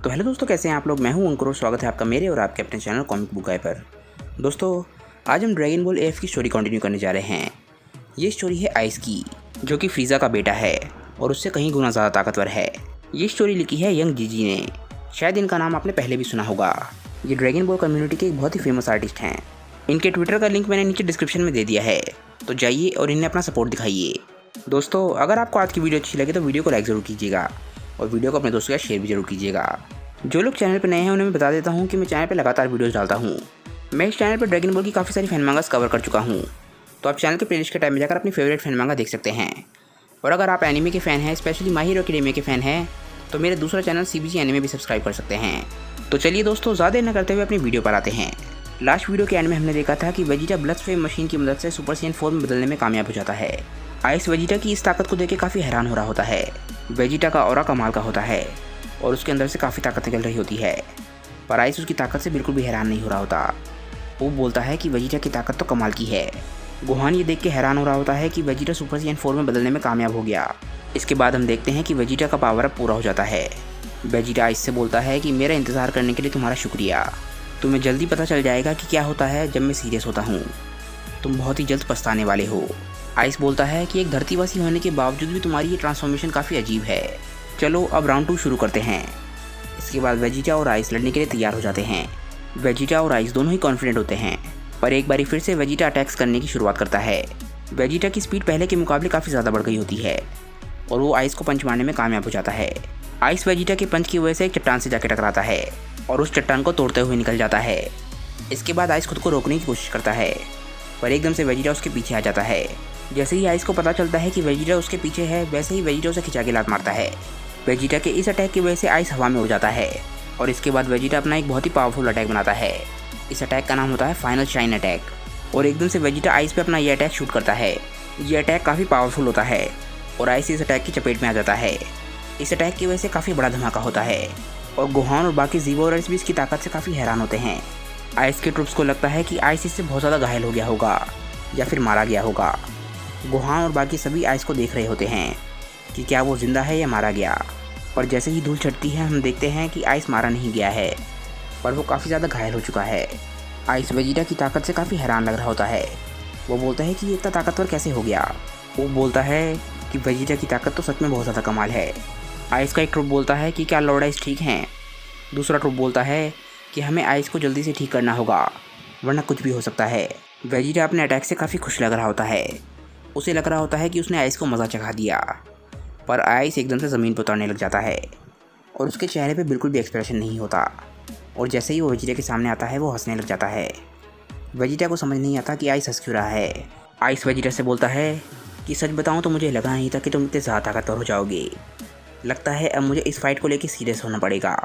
तो हेलो दोस्तों, कैसे हैं आप लोग। मैं हूं अंकुर और स्वागत है आपका मेरे और आपके अपने चैनल कॉमिक बुक गाय पर। दोस्तों, आज हम ड्रैगन बॉल एफ की स्टोरी कंटिन्यू करने जा रहे हैं। ये स्टोरी है आइस की, जो कि फ्रीज़ा का बेटा है और उससे कहीं गुना ज़्यादा ताकतवर है। ये स्टोरी लिखी है यंग जीजी ने। शायद इनका नाम आपने पहले भी सुना होगा। ये ड्रैगन बॉल कम्युनिटी के एक बहुत ही फेमस आर्टिस्ट हैं। इनके ट्विटर का लिंक मैंने नीचे डिस्क्रिप्शन में दे दिया है, तो जाइए और इन्हें अपना सपोर्ट दिखाइए। दोस्तों, अगर आपको आज की वीडियो अच्छी लगे तो वीडियो को लाइक ज़रूर कीजिएगा और वीडियो को अपने दोस्तों के साथ शेयर भी जरूर कीजिएगा। जो लोग चैनल पर नए हैं उन्हें मैं बता देता हूँ कि मैं चैनल पर लगातार वीडियोस डालता हूँ। मैं इस चैनल पर ड्रैगन बॉल की काफ़ी सारी फैन मांगास कवर कर चुका हूँ, तो आप चैनल के प्लेलिस्ट के टाइम में जाकर अपनी फेवरेट फैन मांगा देख सकते हैं। और अगर आप एनिमे के फ़ैन हैं, स्पेशली माय हीरो एकेडमिया के फ़ैन हैं, तो मेरे दूसरा चैनल CBG एनिमे भी सब्सक्राइब कर सकते हैं। तो चलिए दोस्तों, ज़्यादा देर न करते हुए अपनी वीडियो पर आते हैं। लास्ट वीडियो के एंड में हमने देखा था कि वेजिटा ब्लड फ्लेम मशीन की मदद से सुपर सैयन 4 में बदलने में कामयाब हो जाता है। आइस वेजिटा की इस ताकत को देख के काफ़ी हैरान हो रहा होता है। वेजिटा का ऑरा कमाल का होता है और उसके अंदर से काफ़ी ताकत निकल रही होती है, पर आइस उसकी ताकत से बिल्कुल भी हैरान नहीं हो रहा होता। वो बोलता है कि वेजिटा की ताकत तो कमाल की है। गोहान ये देख के हैरान हो रहा होता है कि वेजिटा सुपर सैयन 4 में बदलने में कामयाब हो गया। इसके बाद हम देखते हैं कि वेजिटा का पावर अप पूरा हो जाता है। वेजिटा आइस से बोलता है कि मेरा इंतज़ार करने के लिए तुम्हारा शुक्रिया। तुम्हें जल्दी पता चल जाएगा कि क्या होता है जब मैं सीरियस होता हूँ। तुम बहुत ही जल्द पछताने वाले हो। आइस बोलता है कि एक धरतीवासी होने के बावजूद भी तुम्हारी ये ट्रांसफॉर्मेशन काफ़ी अजीब है। चलो अब राउंड 2 शुरू करते हैं। इसके बाद वेजिटा और आइस लड़ने के लिए तैयार हो जाते हैं। वेजिटा और आइस दोनों ही कॉन्फिडेंट होते हैं, पर एक बारी फिर से वेजिटा अटैक्स करने की शुरुआत करता है। वेजिटा की स्पीड पहले के मुकाबले काफ़ी ज़्यादा बढ़ गई होती है और वो आइस को पंच मारने में कामयाब हो जाता है। आइस वेजिटा के पंच की वजह से एक चट्टान से जाके टकराता है और उस चट्टान को तोड़ते हुए निकल जाता है। इसके बाद आइस खुद को रोकने की कोशिश करता है, पर एकदम से वेजिटा उसके पीछे आ जाता है। जैसे ही आइस को पता चलता है कि वेजिटा उसके पीछे है, वैसे ही वेजिटा उसे खिंचा के लात मारता है। वेजिटा के इस अटैक की वजह से आइस हवा में उड़ जाता है और इसके बाद वेजिटा अपना एक बहुत ही पावरफुल अटैक बनाता है। इस अटैक का नाम होता है फाइनल शाइन अटैक और एकदम से वेजिटा आइस पे अपना ये अटैक शूट करता है। ये अटैक काफ़ी पावरफुल होता है और आइस इस अटैक की चपेट में आ जाता है। इस अटैक की वजह से काफ़ी बड़ा धमाका होता है और गोहान और बाकी ज़ीवोरर्स भी इसकी ताकत से काफ़ी हैरान होते हैं। आइस के ट्रुप्स को लगता है कि आइस इससे बहुत ज़्यादा घायल हो गया होगा या फिर मारा गया होगा। गोहान और बाकी सभी आइस को देख रहे होते हैं कि क्या वो जिंदा है या मारा गया। और जैसे ही धूल चढ़ती है हम देखते हैं कि आइस मारा नहीं गया है, पर वो काफ़ी ज़्यादा घायल हो चुका है। आइस वेजिटा की ताकत से काफ़ी हैरान लग रहा होता है। वो बोलता है कि ये इतना ताकतवर कैसे हो गया। वो बोलता है कि वेजिटा की ताकत तो सच में बहुत ज़्यादा कमाल है। आइस का एक ट्रुप बोलता है कि क्या लॉर्ड आइस ठीक हैं। दूसरा ट्रुप बोलता है कि हमें आइस को जल्दी से ठीक करना होगा, वरना कुछ भी हो सकता है। वेजिटा अपने अटैक से काफ़ी खुश लग रहा होता है। उसे लग रहा होता है कि उसने आइस को मज़ा चखा दिया, पर आइस एकदम से ज़मीन पर उतरने लग जाता है और उसके चेहरे पे बिल्कुल भी एक्सप्रेशन नहीं होता। और जैसे ही वो वेजिटा के सामने आता है वो हंसने लग जाता है। वेजिटा को समझ नहीं आता कि आइस हंस क्यों रहा है। आइस वेजिटा से बोलता है कि सच बताऊँ तो मुझे लगा नहीं था कि तुम इतने ज़्यादा ताकतवर हो जाओगे। लगता है अब मुझे इस फाइट को लेकर सीरियस होना पड़ेगा।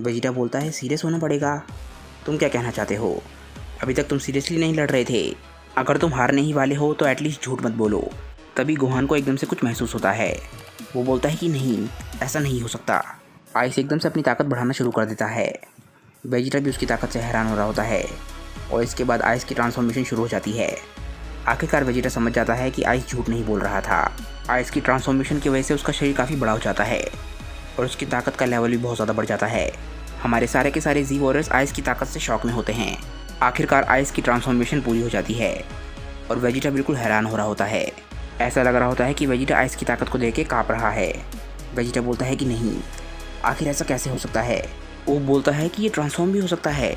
वेजिटा बोलता है सीरियस होना पड़ेगा? तुम क्या कहना चाहते हो? अभी तक तुम सीरियसली नहीं लड़ रहे थे। अगर तुम हारने ही वाले हो तो एटलीस्ट झूठ मत बोलो। तभी गोहान को एकदम से कुछ महसूस होता है। वो बोलता है कि नहीं, ऐसा नहीं हो सकता। आइस एकदम से अपनी ताकत बढ़ाना शुरू कर देता है। वेजिटा भी उसकी ताकत से हैरान हो रहा होता है और इसके बाद आइस की ट्रांसफॉर्मेशन शुरू हो जाती है। आखिरकार वेजिटा समझ जाता है कि आइस झूठ नहीं बोल रहा था। आइस की ट्रांसफॉर्मेशन की वजह से उसका शरीर काफ़ी बड़ा हो जाता है और उसकी ताकत का लेवल भी बहुत ज़्यादा बढ़ जाता है। हमारे सारे के सारे ज़ीवोरर्स आइस की ताकत से शॉक में होते हैं। आखिरकार आइस की ट्रांसफॉर्मेशन पूरी हो जाती है और वेजिटा बिल्कुल हैरान हो रहा होता है। ऐसा लग रहा होता है कि वेजिटा आइस की ताकत को देख के काँप रहा है। वेजिटा बोलता है कि नहीं, आखिर ऐसा कैसे हो सकता है। वो बोलता है कि ये ट्रांसफॉर्म भी हो सकता है।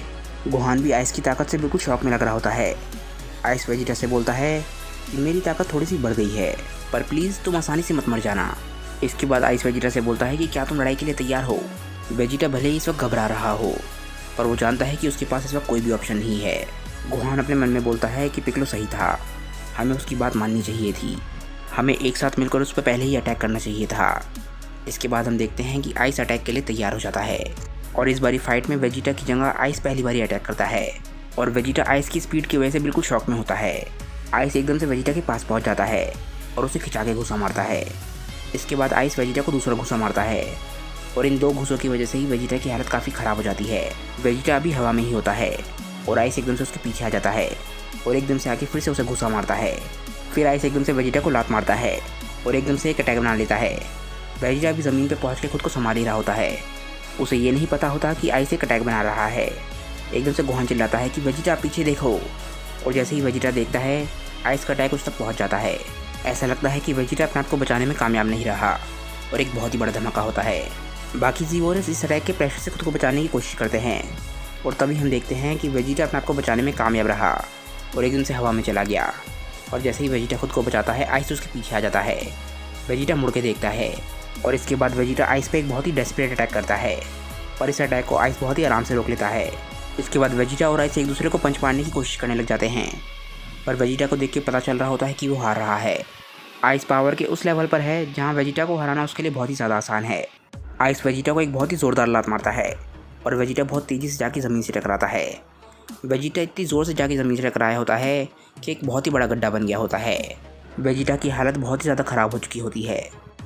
गोहान भी आइस की ताकत से बिल्कुल शॉक में लग रहा होता है। आइस वेजिटा से बोलता है कि मेरी ताकत थोड़ी सी बढ़ गई है, पर प्लीज़ तुम आसानी से मत मर जाना। इसके बाद आइस वेजिटा से बोलता है कि क्या तुम लड़ाई के लिए तैयार हो। वेजिटा भले ही इस वक्त घबरा रहा हो, पर वो जानता है कि उसके पास इस वक्त कोई भी ऑप्शन नहीं है। गोहान अपने मन में बोलता है कि पिक्लो सही था, हमें उसकी बात माननी चाहिए थी। हमें एक साथ मिलकर उस पर पहले ही अटैक करना चाहिए था। इसके बाद हम देखते हैं कि आइस अटैक के लिए तैयार हो जाता है और इस बारी फाइट में वेजिटा की जगह आइस पहली बारी अटैक करता है और वेजिटा आइस की स्पीड की वजह से बिल्कुल शॉक में होता है। आइस एकदम से वेजिटा के पास पहुंच जाता है और उसे खिंचा के घुसा मारता है। इसके बाद आइस वेजिटा को दूसरा घुसा मारता है और इन 2 घुसों की वजह से ही वेजिटा की हालत काफ़ी ख़राब हो जाती है। वेजिटा अभी हवा में ही होता है और आइस एकदम से उसके पीछे आ जाता है और एकदम से आके फिर से उसे घुसा मारता है। फिर आइस एकदम से वेजिटा को लात मारता है और एकदम से एक अटैक बना लेता है। वेजिटा भी ज़मीन पर पहुँच के खुद को संभाल ही रहा होता है उसे ये नहीं पता होता कि आइस एक अटैक बना रहा है। एकदम से गोहान चिल्लाता है कि वेजिटा पीछे देखो, और जैसे ही वेजिटा देखता है आइस का अटैक उस तक पहुंच जाता है। ऐसा लगता है कि वेजिटा अपने आप को बचाने में कामयाब नहीं रहा और एक बहुत ही बड़ा धमाका होता है। बाकी जी वॉरियर्स इस अटैक के प्रेशर से खुद को बचाने की कोशिश करते हैं और तभी हम देखते हैं कि वेजिटा अपने आप को बचाने में कामयाब रहा और एकदम से हवा में चला गया। और जैसे ही वेजिटा खुद को बचाता है आइस उसके पीछे आ जाता है। वेजिटा मुड़ के देखता है और इसके बाद वेजिटा आइस पे एक बहुत ही डेस्परेट अटैक करता है, पर इस अटैक को आइस बहुत ही आराम से रोक लेता है। इसके बाद वेजिटा और आइस एक दूसरे को पंच मारने की कोशिश करने लग जाते हैं, पर वेजिटा को देख के पता चल रहा होता है कि वो हार रहा है। आइस पावर के उस लेवल पर है जहाँ वेजिटा को हराना उसके लिए बहुत ही ज़्यादा आसान है। आइस वेजिटा को एक बहुत ही ज़ोरदार लात मारता है और वेजिटा बहुत तेज़ी से जाके ज़मीन से टकराता है। वेजिटा इतनी ज़ोर से जाके ज़मीन से टकराया होता है कि एक बहुत ही बड़ा गड्ढा बन गया होता है। वेजिटा की हालत बहुत ही ज़्यादा ख़राब हो चुकी होती है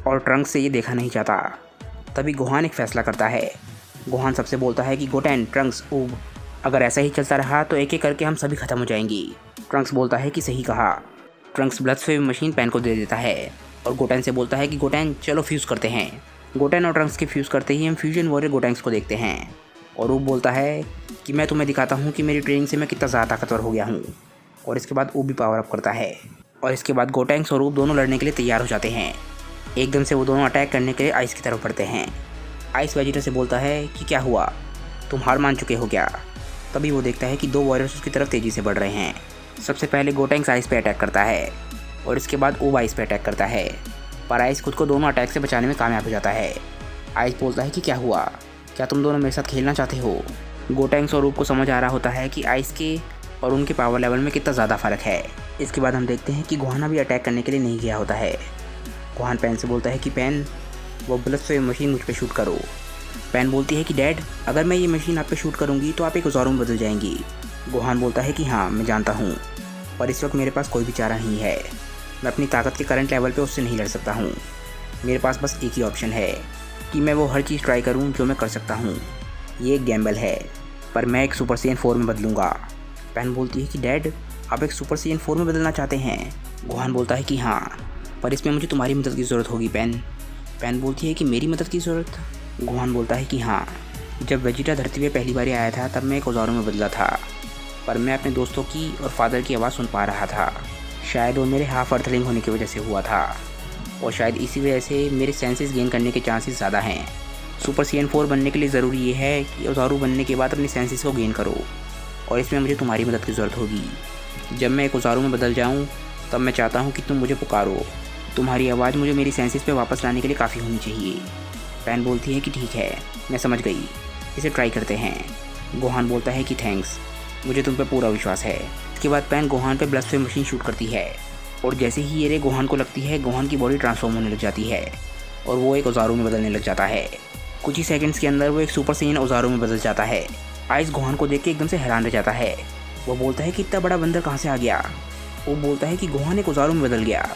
और ट्रंक्स से ये देखा नहीं चाहता। तभी गोहान एक फ़ैसला करता है। गोहान सबसे बोलता है कि गोटेन, ट्रंक्स, ऊब, अगर ऐसा ही चलता रहा तो एक एक करके हम सभी ख़त्म हो जाएंगी। ट्रंक्स बोलता है कि सही कहा। ट्रंक्स ब्लड स्वेव मशीन पेन को दे देता है और गोटेन से बोलता है कि गोटेन चलो फ्यूज़ करते हैं। गोटेन और ट्रंक्स के फ्यूज़ करते ही हम फ्यूजन वॉरियर गोटेंक्स को देखते हैं और ऊब बोलता है कि मैं तुम्हें दिखाता हूँ कि मेरी ट्रेनिंग से मैं कितना ज़्यादा ताकतवर हो गया हूँ। और इसके बाद ऊब भी पावर अप करता है और इसके बाद गोटेंक्स और ऊब दोनों लड़ने के लिए तैयार हो जाते हैं। एकदम से वो दोनों अटैक करने के लिए आइस की तरफ बढ़ते हैं। आइस वेजिटा से बोलता है कि क्या हुआ, तुम हार मान चुके हो क्या? तभी वो देखता है कि दो वॉरियर्स उसकी तरफ तेज़ी से बढ़ रहे हैं। सबसे पहले गोटेंक्स आइस पे अटैक करता है और इसके बाद ऊब आइस पे अटैक करता है, पर आइस खुद को दोनों अटैक से बचाने में कामयाब हो जाता है। आइस बोलता है कि क्या हुआ, क्या तुम दोनों मेरे साथ खेलना चाहते हो? गोटेंक्स और ऊब को समझ आ रहा होता है कि आइस के और उनके पावर लेवल में कितना ज़्यादा फ़र्क है। इसके बाद हम देखते हैं कि गोहान भी अटैक करने के लिए नहीं गया होता है। गोहान पेन से बोलता है कि पेन, वो ब्लड स्वेव मशीन मुझ पे शूट करो। पेन बोलती है कि डैड, अगर मैं ये मशीन आप पे शूट करूँगी तो आप एक औजारों में बदल जाएंगी। गोहान बोलता है कि हाँ मैं जानता हूँ, पर इस वक्त मेरे पास कोई भी चारा नहीं है। मैं अपनी ताकत के करंट लेवल पे उससे नहीं लड़ सकता हूँ। मेरे पास बस एक ही ऑप्शन है कि मैं वो हर चीज़ ट्राई करूँ जो मैं कर सकता हूँ। ये एक गैम्बल है, पर मैं एक सुपर सेन 4 में बदलूँगा। पेन बोलती है कि डैड, आप एक सुपर सेन 4 में बदलना चाहते हैं? गोहान बोलता है कि हाँ, पर इसमें मुझे तुम्हारी मदद की ज़रूरत होगी पेन। पेन बोलती है कि मेरी मदद की ज़रूरत? गोहान बोलता है कि हाँ, जब वेजिटा धरती पे पहली बार आया था तब मैं एक औजारों में बदला था, पर मैं अपने दोस्तों की और फादर की आवाज़ सुन पा रहा था। शायद वो मेरे हाफ अर्थलिंग होने की वजह से हुआ था और शायद इसी वजह से मेरे सेंसेस गेन करने के चांसेस ज़्यादा हैं। सुपर सीएन 4 बनने के लिए ज़रूरी ये है कि औजारू बनने के बाद अपने सेंसेस को गेन करो और इसमें मुझे तुम्हारी मदद की ज़रूरत होगी। जब मैं एक औजारू में बदल जाऊँ तब मैं चाहता हूँ कि तुम मुझे पुकारो। तुम्हारी आवाज़ मुझे मेरी सेंसेस पे वापस लाने के लिए काफ़ी होनी चाहिए। पेन बोलती है कि ठीक है, मैं समझ गई, इसे ट्राई करते हैं। गोहान बोलता है कि थैंक्स, मुझे तुम पे पूरा विश्वास है। इसके बाद पेन गोहान पे ब्लड स्वेव मशीन शूट करती है और जैसे ही ये रे गोहान को लगती है, गोहान की बॉडी ट्रांसफॉर्म होने लग जाती है और वो एक औजारू में बदलने लग जाता है। कुछ ही सेकंड्स के अंदर वो एक सुपर सेन औजारू में बदल जाता है। आइस गोहान को देख के एकदम से हैरान रह जाता है। वो बोलता है कि इतना बड़ा बंदर कहाँ से आ गया? वो बोलता है कि गोहान एक औजारू में बदल गया।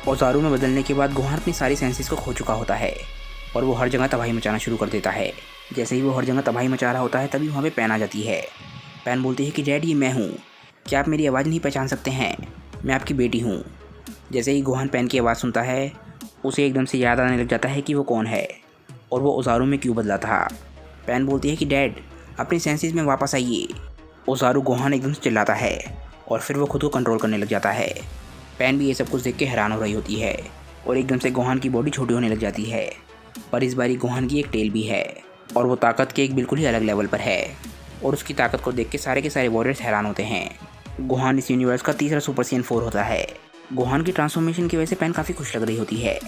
औजारू में बदलने के बाद गोहान अपनी सारी सेंसेस को खो चुका होता है और वो हर जगह तबाही मचाना शुरू कर देता है। जैसे ही वो हर जगह तबाही मचा रहा होता है तभी वहाँ पे पेन आ जाती है। पेन बोलती है कि डैड, ये मैं हूँ, क्या आप मेरी आवाज़ नहीं पहचान सकते हैं? मैं आपकी बेटी हूँ। जैसे ही गोहान पेन की आवाज़ सुनता है उसे एकदम से याद आने लग जाता है कि वो कौन है और वो औजारू में क्यों बदला था। पेन बोलती है कि डैड, अपनी सेंसेस में वापस आइए। औजारू गोहान एकदम से चिल्लाता है और फिर वो खुद को कंट्रोल करने लग जाता है। पेन भी ये सब कुछ देख के हैरान हो रही होती है और एकदम से गोहान की बॉडी छोटी होने लग जाती है, पर इस बारी गोहान की एक टेल भी है और वो ताकत के एक बिल्कुल ही अलग लेवल पर है और उसकी ताकत को देख के सारे के सारे वॉरियर्स हैरान होते हैं। गोहान इस यूनिवर्स का तीसरा सुपर सीएन 4 होता है। गोहान की ट्रांसफॉर्मेशन की वजह से पेन काफ़ी खुश लग रही होती है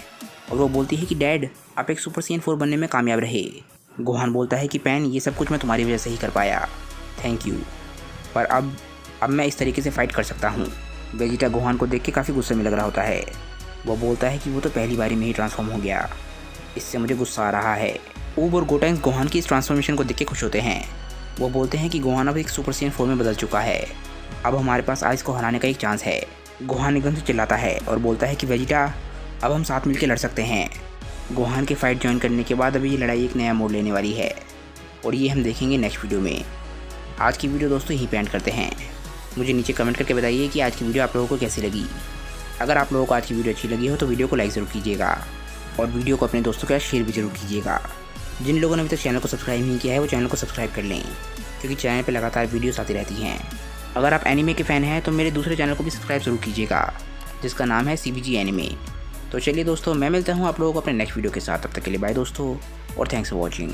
और वो बोलती है कि डैड, आप एक सुपर सीएन 4 बनने में कामयाब रहे। गोहान बोलता है कि पेन, ये सब कुछ मैं तुम्हारी वजह से ही कर पाया, थैंक यू, पर अब मैं इस तरीके से फ़ाइट कर सकता हूँ। वेजिटा गोहान को देख के काफ़ी गुस्से में लग रहा होता है। वो बोलता है कि वो तो पहली बारी में ही ट्रांसफॉर्म हो गया, इससे मुझे गुस्सा आ रहा है। ऊब और गोटेंक्स गोहान की इस ट्रांसफॉर्मेशन को देख के खुश होते हैं। वो बोलते हैं कि गोहान अब एक सुपर सीएन 4 में बदल चुका है, अब हमारे पास आइस को हराने का एक चांस है। गोहान एकदम से चिल्लाता है और बोलता है कि वेजिटा, अब हम साथ मिलकर लड़ सकते हैं। गोहान के फाइट ज्वाइन करने के बाद अभी ये लड़ाई एक नया मोड़ लेने वाली है और ये हम देखेंगे नेक्स्ट वीडियो में। आज की वीडियो दोस्तों यहीं पे एंड करते हैं। मुझे नीचे कमेंट करके बताइए कि आज की वीडियो आप लोगों को कैसी लगी। अगर आप लोगों को आज की वीडियो अच्छी लगी हो तो वीडियो को लाइक ज़रूर कीजिएगा और वीडियो को अपने दोस्तों के साथ शेयर भी ज़रूर कीजिएगा। जिन लोगों ने अभी तक चैनल को सब्सक्राइब नहीं किया है वो चैनल को सब्सक्राइब कर लें, क्योंकि चैनल पर लगातार वीडियोस आती रहती हैं। अगर आप एनिमे के फ़ैन हैं तो मेरे दूसरे चैनल को भी सब्सक्राइब ज़रूर कीजिएगा, जिसका नाम है CBG एनिमे। तो चलिए दोस्तों, मैं मिलता हूँ आप लोगों को अपने नेक्स्ट वीडियो के साथ। तब तक के लिए बाय दोस्तों, और थैंक्स फॉर वॉचिंग।